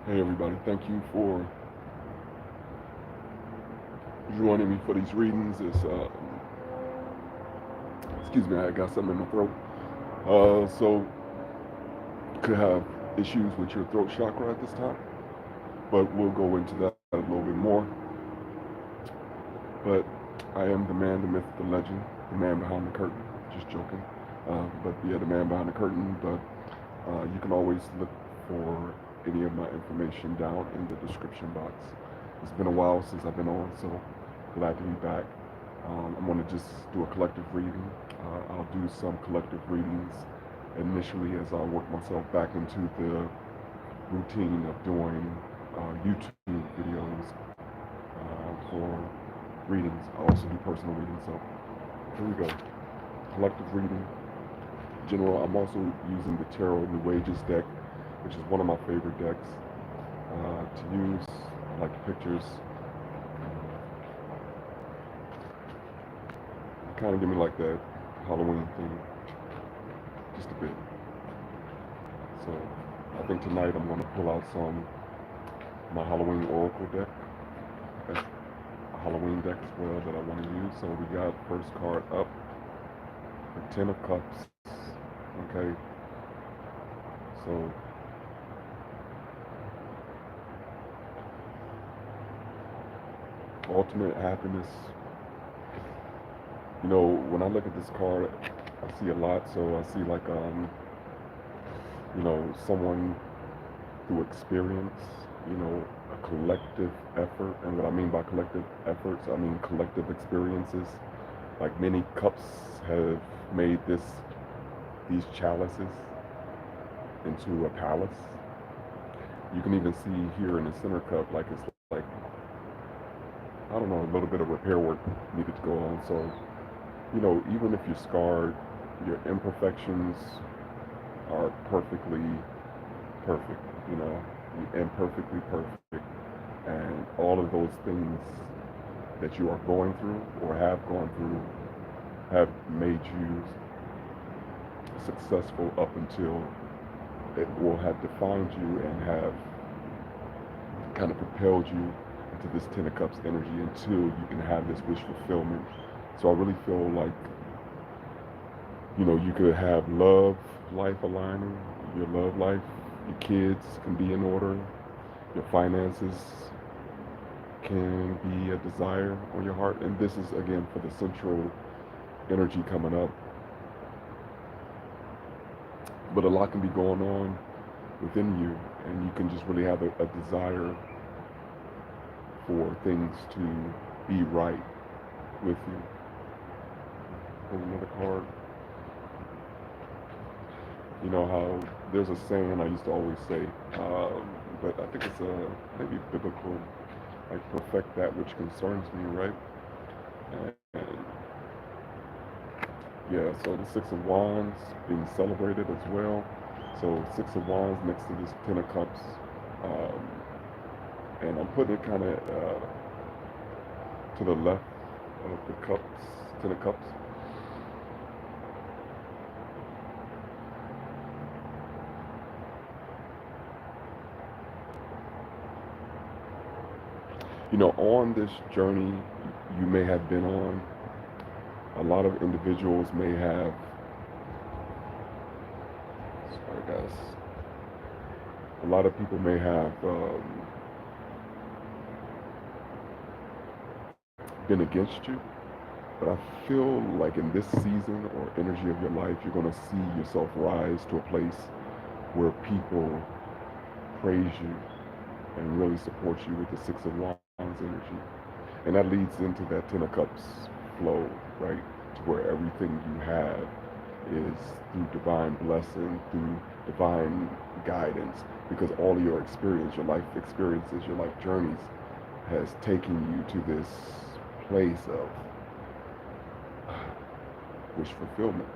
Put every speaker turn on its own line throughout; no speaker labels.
Hey everybody, thank you for joining me for these readings. Excuse me, I got something in my throat. So you could have issues with your throat chakra at this time, but we'll go into that a little bit more. But I am the man, the myth, the legend, the man behind the curtain. Just joking. But yeah, the man behind the curtain. But you can always look for any of my information down in the description box. It's been a while since I've been on, so glad to be back. I'm going to just do a collective reading. I'll do some collective readings initially as I work myself back into the routine of doing YouTube videos for readings. I also do personal readings, so here we go. Collective reading. General, I'm also using the Tarot New Ages deck, which is one of my favorite decks to use. I like the pictures. Kind of give me like that Halloween thing, just a bit. So I think tonight I'm going to pull out some my Halloween Oracle deck. That's a Halloween deck as well that I want to use. So we got first card up, the Ten of Cups. Okay, so ultimate happiness. You know, when I look at this card, I see a lot. So I see like someone through experience, a collective effort. And what I mean by collective efforts, I mean collective experiences. Like many cups have made these chalices into a palace. You can even see here in the center cup, like it's like, I don't know, a little bit of repair work needed to go on. So, even if you're scarred, your imperfections are perfectly perfect, you know, imperfectly perfect. And all of those things that you are going through or have gone through have made you successful up until it will have defined you and have kind of propelled you into this Ten of Cups energy until you can have this wish fulfillment. So I really feel like, you could have love life aligning, your love life, your kids can be in order, your finances can be a desire on your heart. And this is again for the central energy coming up. But a lot can be going on within you, and you can just really have a desire for things to be right with you. Pull another card. You know how there's a saying I used to always say, but I think it's maybe biblical, like perfect that which concerns me, right? And yeah, so the Six of Wands being celebrated as well. So Six of Wands next to this Ten of Cups, um, and I'm putting it kind of to the left of the cups, Ten of Cups. On this journey you may have been on, a lot of individuals may have, sorry guys, a lot of people may have been against you, but I feel like in this season or energy of your life, you're going to see yourself rise to a place where people praise you and really support you with the Six of Wands energy. And that leads into that Ten of Cups flow, right? To where everything you have is through divine blessing, through divine guidance, because all of your experience, your life experiences, your life journeys has taken you to this place of wish fulfillment.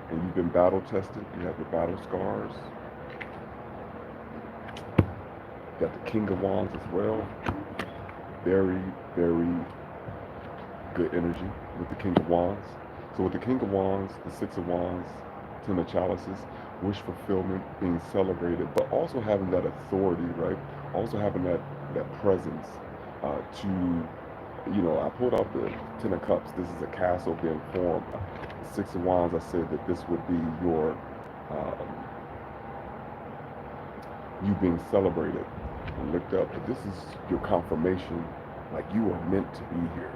And you've been battle tested, you have your battle scars, you got the King of Wands as well. Very, very good energy with the King of Wands. So with the King of Wands, the Six of Wands, Ten of Chalices, wish fulfillment, being celebrated, but also having that authority, right? Also having that presence to, I pulled out the Ten of Cups. This is a castle being formed. The Six of Wands, I said that this would be your, um, you being celebrated and looked up. But this is your confirmation, like you are meant to be here.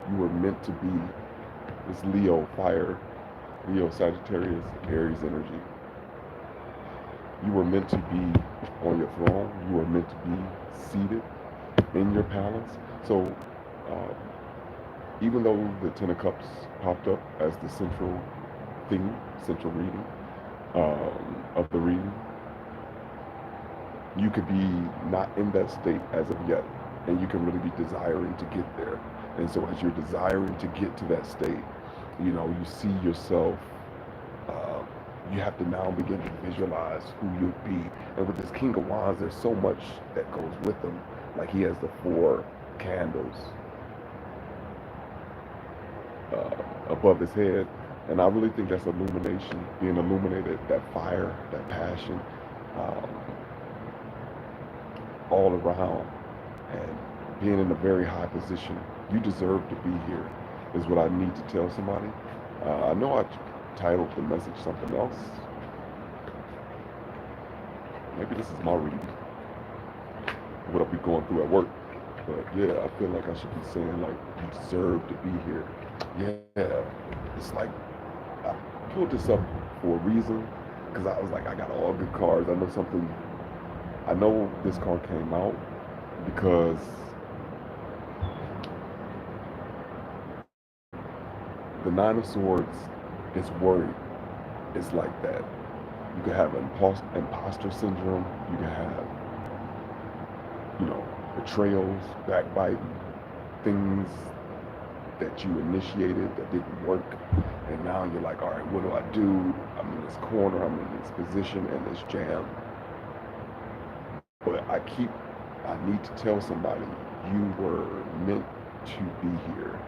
You were meant to be this Leo fire, Leo Sagittarius, Aries energy. You were meant to be on your throne. You were meant to be seated in your palace. So um, even though the Ten of Cups popped up as the central theme, central reading of the reading, you could be not in that state as of yet, and you can really be desiring to get there. And so as you're desiring to get to that state, you see yourself, uh, you have to now begin to visualize who you'll be. And with this King of Wands, there's so much that goes with him. Like he has the 4 candles above his head. And I really think that's illumination, being illuminated, that fire, that passion, um, all around, and being in a very high position. You deserve to be here, is what I need to tell somebody. I know I titled the message something else. Maybe this is my reading, what I'll be going through at work. But yeah, I feel like I should be saying, like, you deserve to be here. Yeah, it's like, I pulled this up for a reason, because I was like, I got all good cards. I know this card came out because the Nine of Swords is worried. It's like that. You could have imposter syndrome. You could have, betrayals, backbiting, things that you initiated that didn't work. And now you're like, all right, what do I do? I'm in this corner, I'm in this position, and this jam. But I need to tell somebody, you were meant to be here.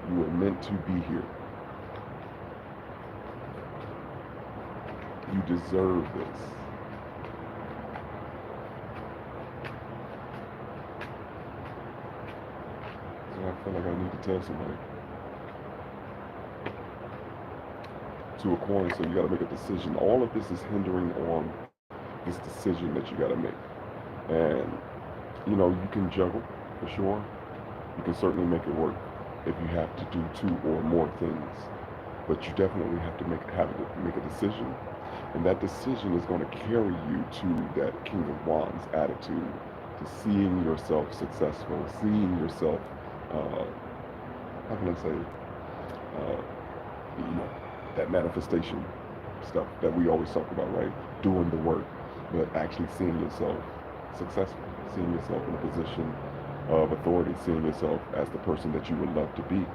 You were meant to be here. You deserve this. So I feel like I need to tell somebody. 2 of Coins, so you got to make a decision. All of this is hindering on this decision that you got to make. And, you can juggle, for sure. You can certainly make it work if you have to do 2 or more things. But you definitely have to make a decision. And that decision is going to carry you to that King of Wands attitude, to seeing yourself successful, seeing yourself, how can I say, that manifestation stuff that we always talk about, right? Doing the work, but actually seeing yourself successful, seeing yourself in a position of authority, seeing yourself as the person that you would love to be.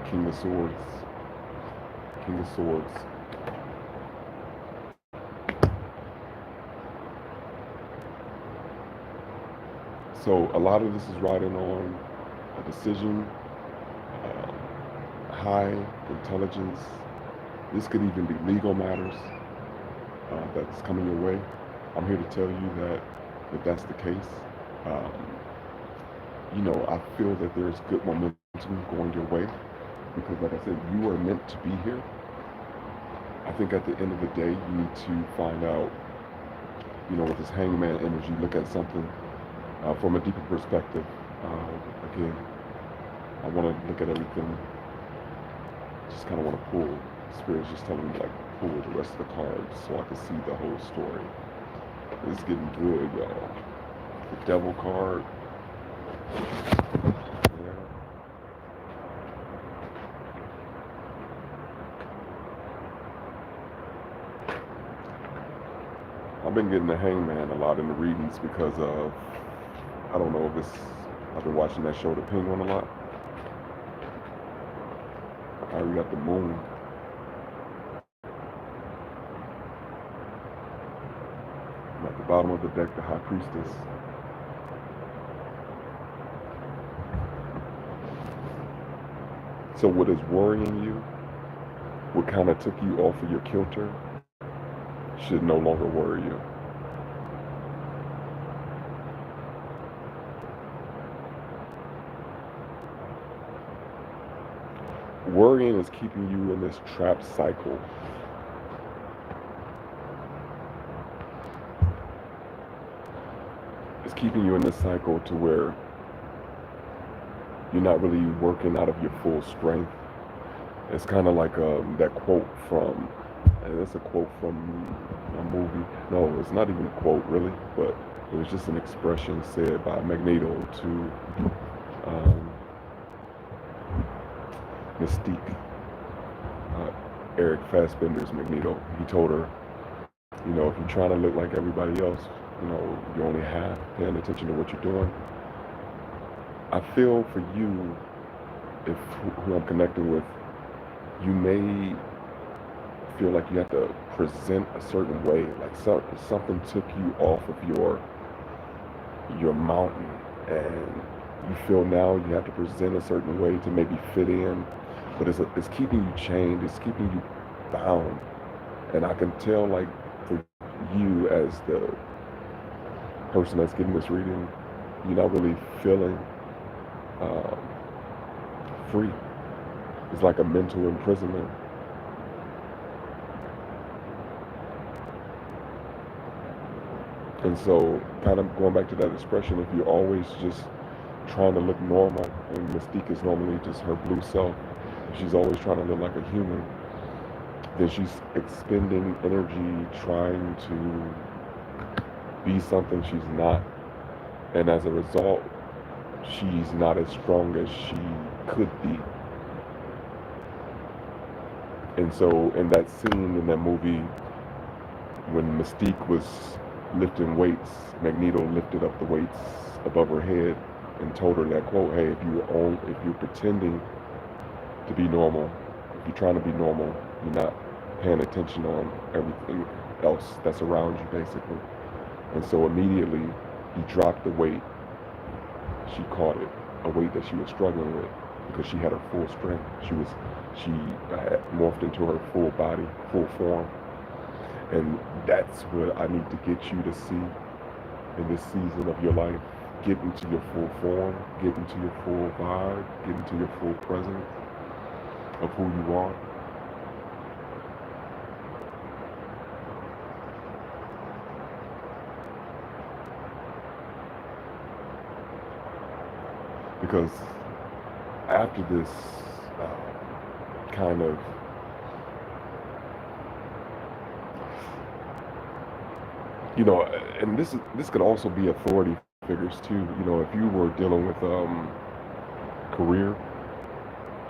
King of Swords. King of Swords. So a lot of this is riding on a decision, high intelligence. This could even be legal matters that's coming your way. I'm here to tell you that if that's the case, I feel that there's good momentum going your way, because like I said, you are meant to be here. I think at the end of the day, you need to find out, with this hangman energy, look at something from a deeper perspective. Again, I want to look at everything, just kind of want to pull. Spirit's just telling me, like, pull the rest of the cards so I can see the whole story. It's getting good, y'all. The Devil card. Yeah. I've been getting the Hangman a lot in the readings because of, I don't know if it's, I've been watching that show, The Penguin, a lot. I already got the Moon. At the bottom of the deck, the High Priestess. So what is worrying you, what kind of took you off of your kilter, should no longer worry you. Worrying is keeping you in this trapped cycle. It's keeping you in this cycle to where you're not really working out of your full strength. It's kind of like that quote from, and it's a quote from a movie. No, it's not even a quote really, but it was just an expression said by Magneto to Mystique, Eric Fassbender's Magneto. He told her, you know, if you're trying to look like everybody else, you know, you're only half paying attention to what you're doing. I feel for you, if who I'm connecting with, you may feel like you have to present a certain way, like something took you off of your mountain, and you feel now you have to present a certain way to maybe fit in, but it's keeping you chained, it's keeping you bound. And I can tell, like, for you as the person that's getting this reading, you're not really feeling free. It's like a mental imprisonment. And so, kind of going back to that expression, if you're always just trying to look normal, and Mystique is normally just her blue self, if she's always trying to look like a human, then she's expending energy trying to be something she's not. And as a result, she's not as strong as she could be. And so in that scene in that movie, when Mystique was lifting weights, Magneto lifted up the weights above her head and told her that quote, hey, if you're pretending to be normal, if you're trying to be normal, you're not paying attention on everything else that's around you, basically. And so immediately he dropped the weight. She caught it, a weight that she was struggling with, because she had her full strength. She had morphed into her full body, full form. And that's what I need to get you to see in this season of your life. Get into your full form, get into your full vibe, get into your full presence of who you are. Because after this kind of you know, and this could also be authority figures too. You know, if you were dealing with career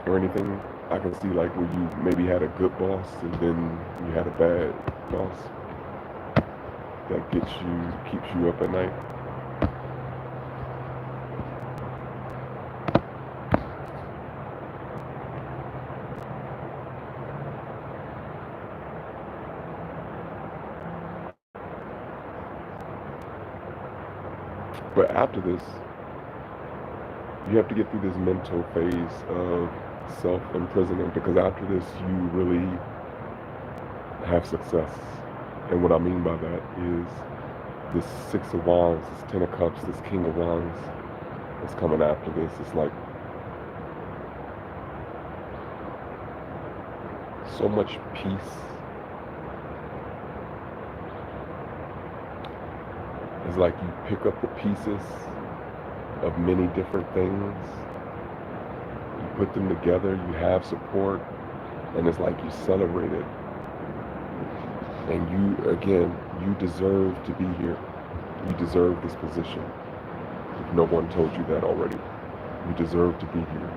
or anything, I can see like where you maybe had a good boss and then you had a bad boss that keeps you up at night. But after this, you have to get through this mental phase of self-imprisonment, because after this, you really have success. And what I mean by that is this Six of Wands, this Ten of Cups, this King of Wands that's coming after this. It's like so much peace. It's like you pick up the pieces of many different things, you put them together, you have support, and it's like you celebrate it. And you deserve to be here. You deserve this position. If no one told you that already, you deserve to be here.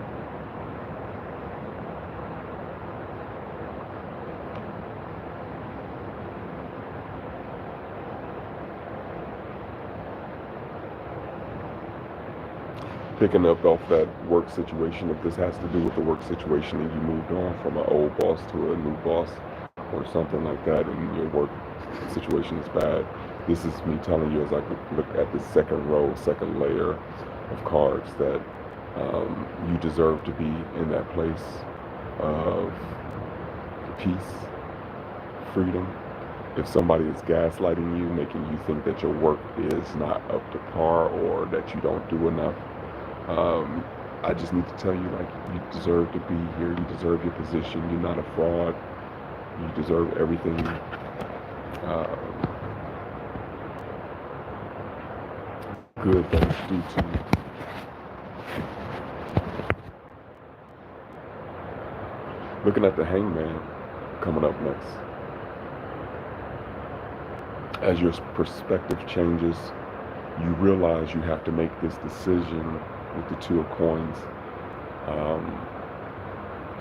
Picking up off that work situation, if this has to do with the work situation and you moved on from an old boss to a new boss or something like that, and your work situation is bad, This is me telling you as I look at the second row, second layer of cards that you deserve to be in that place of peace, freedom. If somebody is gaslighting you, making you think that your work is not up to par or that you don't do enough, I just need to tell you, like, you deserve to be here. You deserve your position. You're not a fraud. You deserve everything good that is due to you. Looking at the Hangman coming up next. As your perspective changes, you realize you have to make this decision with the Two of Coins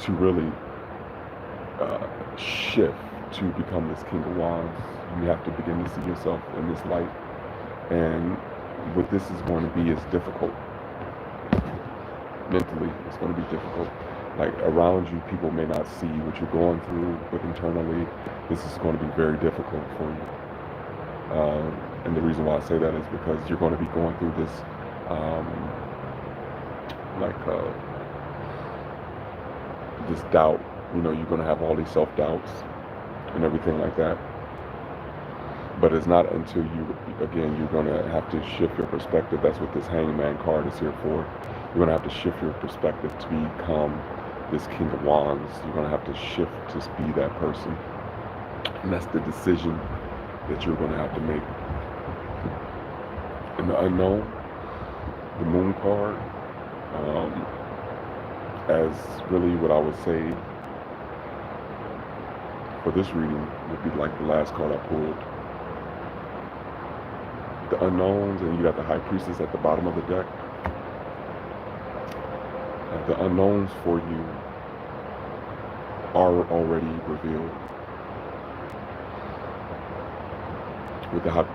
to really shift to become this King of Wands. You have to begin to see yourself in this light. And what this is going to be is difficult. Mentally, it's going to be difficult. Like, around you, people may not see what you're going through, but internally, this is going to be very difficult for you. And the reason why I say that is because you're going to be going through this, this doubt. You know, you're going to have all these self-doubts and everything like that. But it's not until you, again, you're going to have to shift your perspective. That's what this Hangman card is here for. You're going to have to shift your perspective to become this King of Wands. You're going to have to shift to be that person. And that's the decision that you're going to have to make. In the unknown, the Moon card, as really what I would say for this reading would be like the last card I pulled. The unknowns, and you got the High Priestess at the bottom of the deck. The unknowns for you are already revealed.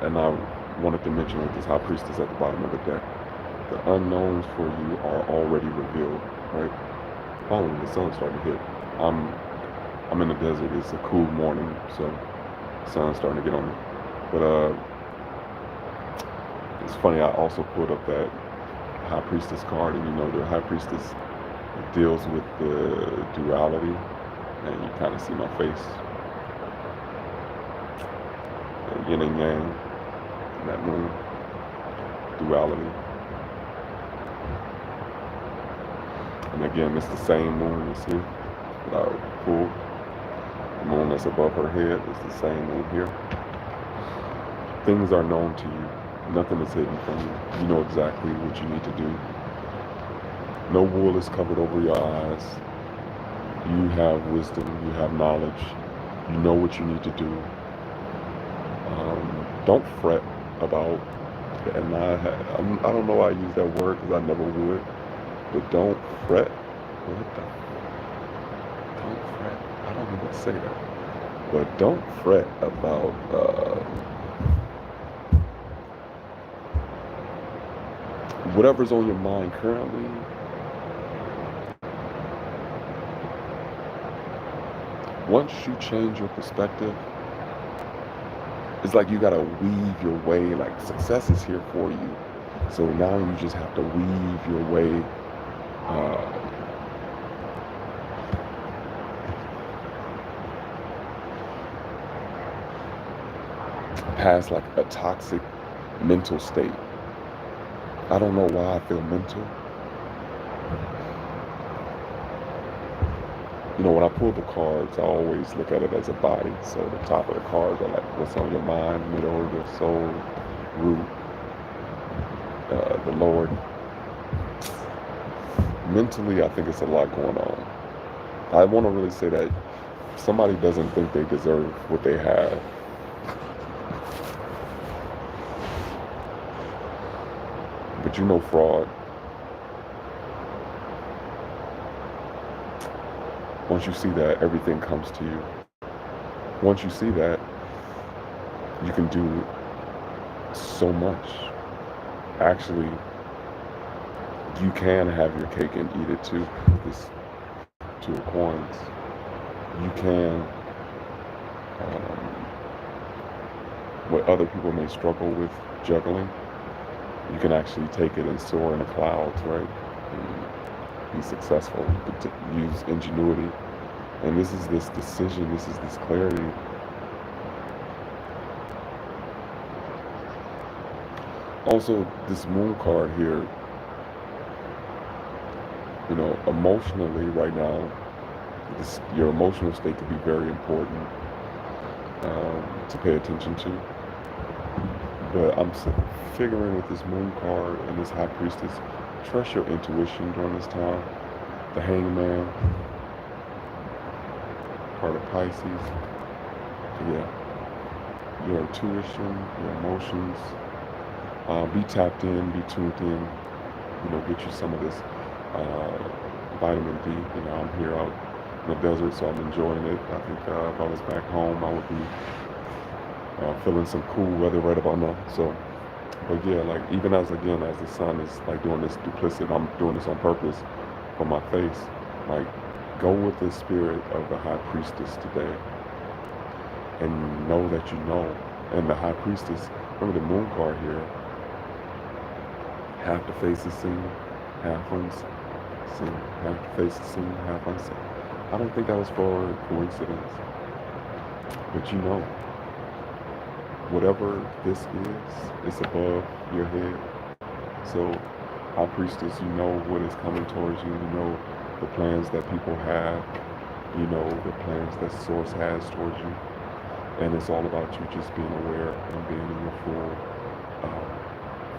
And I wanted to mention with this High Priestess at the bottom of the deck, the unknowns for you are already revealed, right? Finally, the sun's starting to hit. I'm in the desert. It's a cool morning, so the sun's starting to get on me. But it's funny, I also pulled up that High Priestess card, and you know, the High Priestess deals with the duality, and you kind of see my face. The yin and yang, and that moon, duality. And again, it's the same moon, you see, that I pulled. The moon that's above her head is the same moon here. Things are known to you. Nothing is hidden from you. You know exactly what you need to do. No wool is covered over your eyes. You have wisdom. You have knowledge. You know what you need to do. Don't fret about, and I don't know why I use that word because I never would, but don't fret. What the? Don't fret. I don't even say that. But don't fret about whatever's on your mind currently. Once you change your perspective, it's like you gotta weave your way, like success is here for you. So now you just have to weave your way past like a toxic mental state. I don't know why I feel mental. You know, when I pull the cards, I always look at it as a body. So the top of the cards are like what's on your mind, middle, your soul, root, the Lord. Mentally, I think it's a lot going on. I want to really say that if somebody doesn't think they deserve what they have, but you know fraud. Once you see that, everything comes to you. Once you see that, you can do so much. Actually, you can have your cake and eat it too. This Two of Coins. You can what other people may struggle with juggling, you can actually take it and soar in the clouds, right? And be successful. You can use ingenuity. And this is this decision, this is this clarity. Also, this moon card here, emotionally right now, your emotional state could be very important to pay attention to. But I'm figuring with this moon card and this high priestess, trust your intuition during this time. The hangman, card of Pisces. Yeah, your intuition, your emotions. Be tapped in, be tuned in. Get you some of this vitamin D. I'm here out in the desert, so I'm enjoying it. I think if I was back home, I would be feeling some cool weather right about now. So, but yeah, like even as the sun is like doing this duplicity, I'm doing this on purpose for my face. Like, go with the spirit of the high priestess today, and know that you know. And the high priestess, remember the moon card here. Half the face is seen, half unseen. Half the face is seen, half unseen. I don't think that was for coincidence, but whatever this is, it's above your head. So, high priestess, you know what is coming towards you. You know the plans that people have. You know the plans that Source has towards you, and it's all about you just being aware and being in your full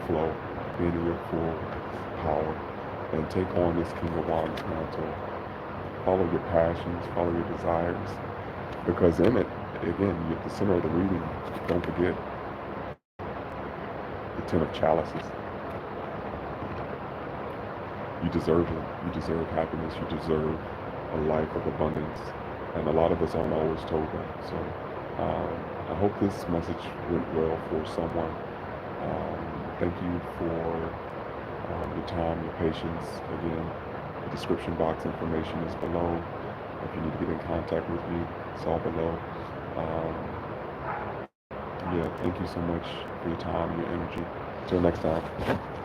flow, being in your full power, and take on this King of Wands mantle. Follow your passions, follow your desires, because in it, again, you're at the center of the reading. Don't forget the Ten of Chalices. You deserve it. You deserve happiness. You deserve a life of abundance. And a lot of us aren't always told that. So I hope this message went well for someone. Thank you for your time, your patience. Again, the description box information is below. If you need to get in contact with me, it's all below. Yeah, thank you so much for your time, your energy. Till next time.